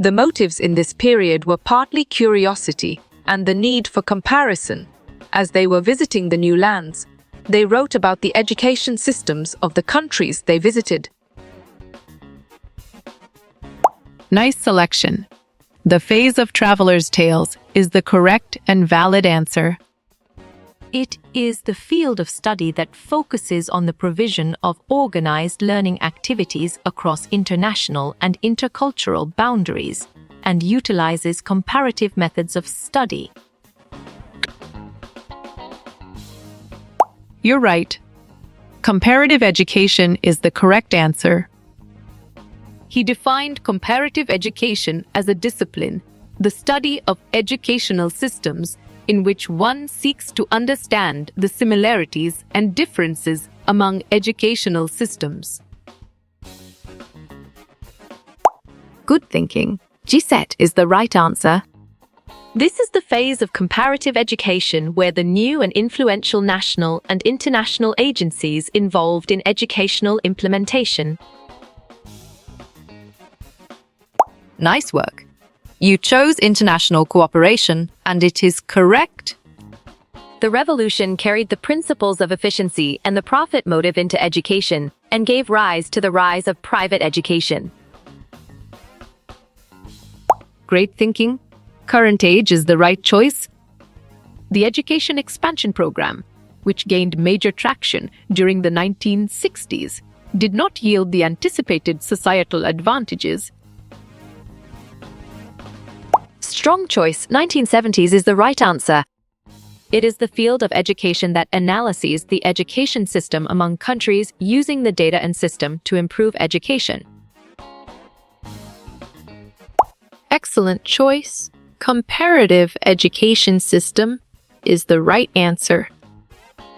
The motives in this period were partly curiosity and the need for comparison. As they were visiting the new lands, they wrote about the education systems of the countries they visited. Nice selection. The phase of travelers' tales is the correct and valid answer. It is the field of study that focuses on the provision of organized learning activities across international and intercultural boundaries and utilizes comparative methods of study. You're right. Comparative education is the correct answer. He defined comparative education as a discipline, the study of educational systems in which one seeks to understand the similarities and differences among educational systems. Good thinking. G-set is the right answer. This is the phase of comparative education where the new and influential national and international agencies involved in educational implementation. Nice work. You chose international cooperation, and it is correct. The revolution carried the principles of efficiency and the profit motive into education and gave rise to the rise of private education. Great thinking. Current age is the right choice. The Education Expansion Program, which gained major traction during the 1960s, did not yield the anticipated societal advantages. Strong choice. 1970s is the right answer. It is the field of education that analyses the education system among countries using the data and system to improve education. Excellent choice. Comparative education system is the right answer.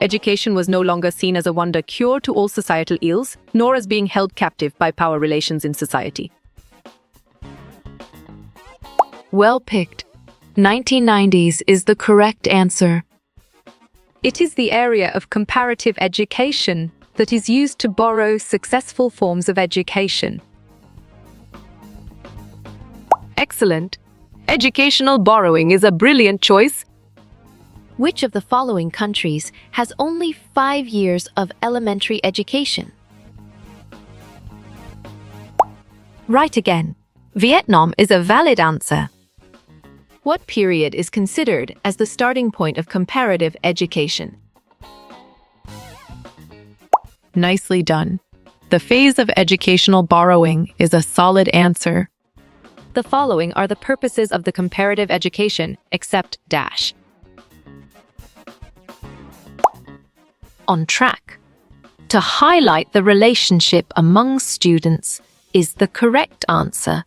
Education was no longer seen as a wonder cure to all societal ills, nor as being held captive by power relations in society. Well picked. 1990s is the correct answer. It is the area of comparative education that is used to borrow successful forms of education. Excellent. Educational borrowing is a brilliant choice. Which of the following countries has only 5 years of elementary education? Right again. Vietnam is a valid answer. What period is considered as the starting point of comparative education? Nicely done. The phase of educational borrowing is a solid answer. The following are the purposes of the comparative education, except dash. On track. To highlight the relationship among students is the correct answer.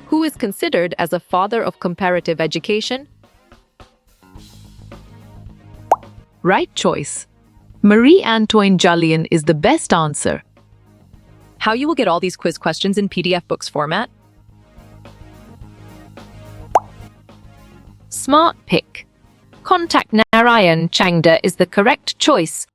Who is considered as a father of comparative education? Right choice. Marie-Antoine Julian is the best answer. How you will get all these quiz questions in PDF books format? Smart pick. Contact Narayan Changda is the correct choice.